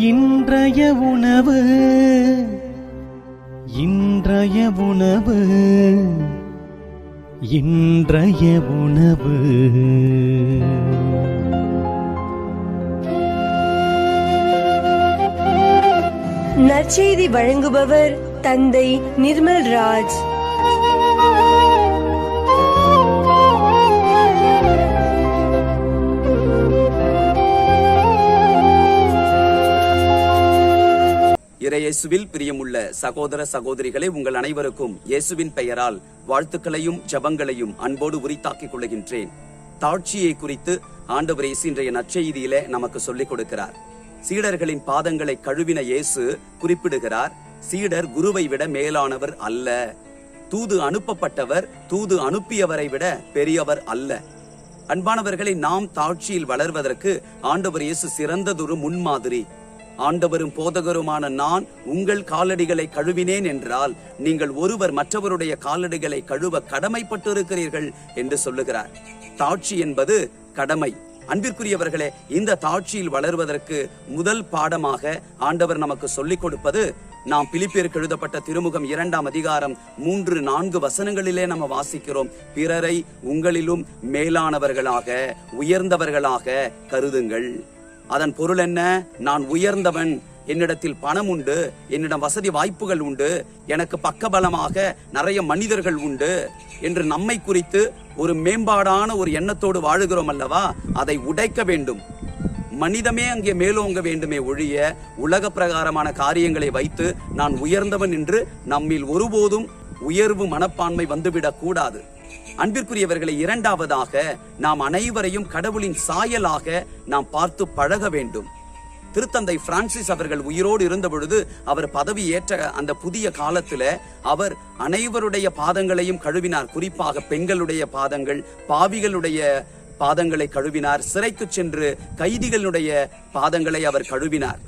இன்றைய உணவு இன்றைய உணவு இன்றைய உணவு. நற்செய்தி வழங்குபவர் தந்தை நிர்மல் ராஜ். இயேசுவில் பிரியமுள்ள சகோதர சகோதரிகளை, உங்கள் அனைவருக்கும் இயேசுவின் பெயரால் வாழ்த்துக்களையும் ஜபங்களையும் அன்போடு உரித்தாக்கிக் கொள்கின்றேன். தாழ்ச்சியை குறித்து ஆண்டவர் இயேசு இன்றைய நற்செய்தியிலே நமக்கு சொல்லிக் கொடுக்கிறார். சீடர்களின் பாதங்களை கழுவின இயேசு குறிப்பிடுகிறார், சீடர் குருவை விட மேலானவர் அல்ல, தூது அனுப்பப்பட்டவர் தூது அனுப்பியவரை விட பெரியவர் அல்ல. அன்பானவர்களை, நாம் தாழ்ச்சியில் வளர்வதற்கு ஆண்டவர் இயேசு சிறந்ததொரு முன்மாதிரி. ஆண்டவரும் போதகருமான நான் உங்கள் காலடிகளை கழுவினேன் என்றால் நீங்கள் ஒருவர் மற்றவருடைய காலடிகளை கழுவ கடமைப்பட்டிருக்கிறீர்கள் என்று சொல்லுகிறார். தாழ்ச்சி என்பது கடமை. அன்பிற்குரியவர்களே, இந்த தாழ்ச்சியில் வளர்வதற்கு முதல் பாடமாக ஆண்டவர் நமக்கு சொல்லிக் கொடுப்பது, நாம் பிலிப்பியருக்கு எழுதப்பட்ட திருமுகம் 2ஆம் அதிகாரம் 3-4 வசனங்களிலே நம்ம வாசிக்கிறோம். பிறரை உங்களிலும் மேலானவர்களாக உயர்ந்தவர்களாக கருதுங்கள். அதன் பொருள் என்ன? நான் உயர்ந்தவன், என்னிடத்தில் பணம் உண்டு, என்னிடம் வசதி வாய்ப்புகள் உண்டு, எனக்கு பக்கபலமாக நிறைய மனிதர்கள் உண்டு என்று நம்மை குறித்து ஒரு மேம்பாடான ஒரு எண்ணத்தோடு வாழுகிறோம் அல்லவா? அதை உடைக்க வேண்டும். மனிதமே அங்கே மேலோங்க வேண்டுமே ஒழிய உலக பிரகாரமான காரியங்களை வைத்து நான் உயர்ந்தவன் என்று நம்மில் ஒருபோதும் உயர்வு மனப்பான்மை வந்துவிடக் கூடாது. அன்பிற்குரியவர்களை, இரண்டாவதாக நாம் அனைவரையும் கடவுளின் சாயலாக நாம் பார்த்து பழக வேண்டும். திருத்தந்தை பிரான்சிஸ் அவர்கள் உயிரோடு இருந்த பொழுது, அவர் பதவி ஏற்ற அந்த புதிய காலத்துல அவர் அனைவருடைய பாதங்களையும் கழுவினார். குறிப்பாக பெண்களுடைய பாதங்கள், பாவிகளுடைய பாதங்களை கழுவினார். சிறைக்கு சென்று கைதிகளுடைய பாதங்களை அவர் கழுவினார்.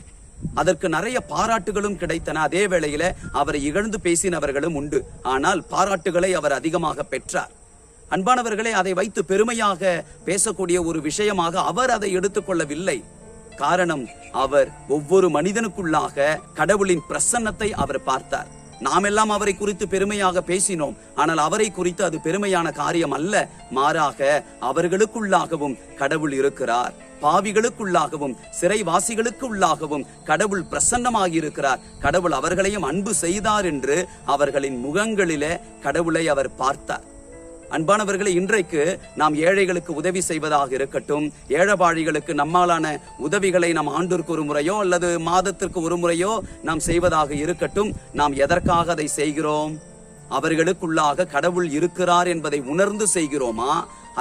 அதற்கு நிறைய பாராட்டுகளும் கிடைத்தன. அதே வேளையில அவரை இகழ்ந்து பேசினவர்களும் உண்டு. ஆனால் பாராட்டுகளை அவர் அதிகமாக பெற்றார். அன்பானவர்களே, அதை வைத்து பெருமையாக பேசக்கூடிய ஒரு விஷயமாக அவர் அதை எடுத்துக்கொள்ளவில்லை. காரணம், அவர் ஒவ்வொரு மனிதனுக்குள்ளாக கடவுளின் பிரசன்னத்தை அவர் பார்த்தார். நாம் எல்லாம் அவரை குறித்து பெருமையாக பேசினோம். ஆனால் அவரை குறித்து அது பெருமையான காரியம் அல்ல. மாறாக அவர்களுக்குள்ளாகவும் கடவுள் இருக்கிறார். பாவிகளுக்குள்ளாகவும் சிறைவாசிகளுக்கு உள்ளாகவும் கடவுள் பிரசன்னமாகி இருக்கிறார். கடவுள் அவர்களையும் அன்பு செய்தார் என்று அவர்களின் முகங்களிலே கடவுளை அவர் பார்த்தார். அன்பானவர்களை, இன்றைக்கு நாம் ஏழைகளுக்கு உதவி செய்வதாக இருக்கட்டும், ஏழைபாழிகளுக்கு நம்மாலான உதவிகளை நாம் ஆண்டிற்கு ஒரு முறையோ அல்லது மாதத்திற்கு ஒரு முறையோ நாம் செய்வதாக இருக்கட்டும், நாம் எதற்காக அதை செய்கிறோம்? அவர்களுக்குள்ளாக கடவுள் இருக்கிறார் என்பதை உணர்ந்து செய்கிறோமா?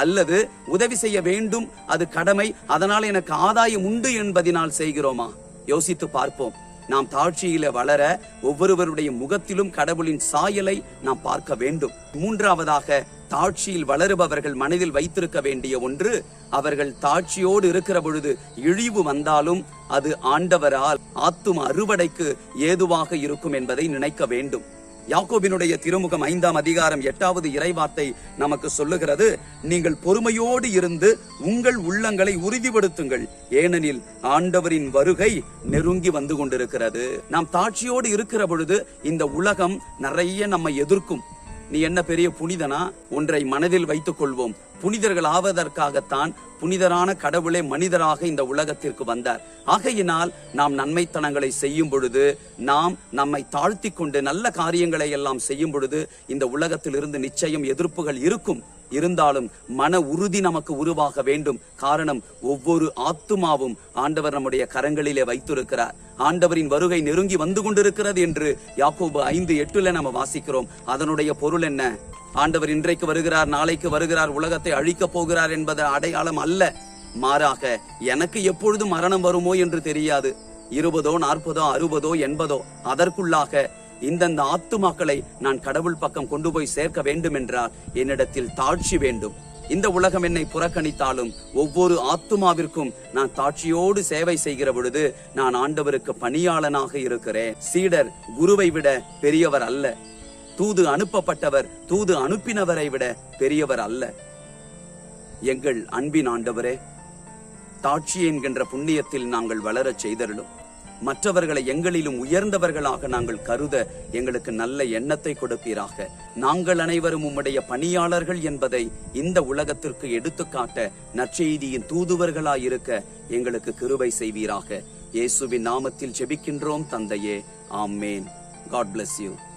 அல்லது உதவி செய்ய வேண்டும், அது கடமை, அதனால் எனக்கு ஆதாயம் உண்டு என்பதனால் செய்கிறோமா? யோசித்து பார்ப்போம். நாம் தாழ்ச்சியில வளர ஒவ்வொருவருடைய முகத்திலும் கடவுளின் சாயலை நாம் பார்க்க வேண்டும். மூன்றாவதாக, தாழ்ச்சியில் வளருபவர்கள் மனதில் வைத்திருக்க வேண்டிய ஒன்று, அவர்கள் தாழ்ச்சியோடு இருக்கிற பொழுது இழிவு வந்தாலும் அது ஆண்டவரால் ஆத்தும அறுவடைக்கு ஏதுவாக இருக்கும் என்பதை நினைக்க வேண்டும். யாக்கோபினுடைய திருமுகம் 5ஆம் அதிகாரம் 8வது இறைவார்த்தை நமக்கு சொல்லுகிறது, நீங்கள் பொறுமையோடு இருந்து உங்கள் உள்ளங்களை உறுதிப்படுத்துங்கள், ஏனெனில் ஆண்டவரின் வருகை நெருங்கி வந்து கொண்டிருக்கிறது. நாம் தாழ்ச்சியோடு இருக்கிற பொழுது இந்த உலகம் நிறைய நம்மை எதிர்க்கும். நீ என்ன பெரிய புனிதனா? ஒன்றை மனதில் வைத்துக் கொள்வோம். புனிதர்கள் ஆவதற்காகத்தான் புனிதரான கடவுளே மனிதராக இந்த உலகத்திற்கு வந்தார். ஆகையினால் நாம் நன்மைத்தனங்களை செய்யும் பொழுது, நாம் நம்மை தாழ்த்தி கொண்டு நல்ல காரியங்களை எல்லாம் செய்யும் பொழுது இந்த உலகத்தில் இருந்து நிச்சயம் எதிர்ப்புகள் இருக்கும். இருந்தாலும் மன உறுதி நமக்கு உருவாக வேண்டும். காரணம், ஒவ்வொரு ஆத்துமாவும் ஆண்டவர் நம்முடைய கரங்களிலே வைத்திருக்கிறார். ஆண்டவரின் வருகை நெருங்கி வந்து கொண்டிருக்கிறது என்று யாக்கோபு 5:8 நம்ம வாசிக்கிறோம். அதனுடைய பொருள் என்ன? ஆண்டவர் இன்றைக்கு வருகிறார், நாளைக்கு வருகிறார், உலகத்தை அழிக்கப் போகிறார் என்பது அடையாளம் அல்ல. மாறாக, எனக்கு எப்பொழுது மரணம் வருமோ என்று தெரியாது. 20, 40, 60, 80 அதற்குள்ளாக இந்தந்த ஆத்துமாக்களை நான் கடவுள் பக்கம் கொண்டு போய் சேர்க்க வேண்டும் என்றால் என்னிடத்தில் தாழ்ச்சி வேண்டும். இந்த உலகம் என்னை புறக்கணித்தாலும் ஒவ்வொரு ஆத்துமாவிற்கும் நான் தாட்சியோடு சேவை செய்கிற பொழுது நான் ஆண்டவருக்கு பணியாளனாக இருக்கிறேன். சீடர் குருவை விட பெரியவர் அல்ல, தூது அனுப்பப்பட்டவர் தூது அனுப்பினவரை விட பெரியவர் அல்ல. எங்கள் அன்பின் ஆண்டவரே, தாட்சி என்கின்ற புண்ணியத்தில் நாங்கள் வளரச் செய்தருளும். மற்றவர்களை எங்களிலும் உயர்ந்தவர்களாக நாங்கள் கருத எங்களுக்கு நல்ல எண்ணத்தை கொடுப்பீராக. நாங்கள் அனைவரும் உம்முடைய பணியாளர்கள் என்பதை இந்த உலகத்திற்கு எடுத்துக்காட்ட நற்செய்தியின் தூதுவர்களாயிருக்க எங்களுக்கு கிருபை செய்வீராக. இயேசுவின் நாமத்தில் ஜெபிக்கின்றோம் தந்தையே, ஆமேன். God bless you.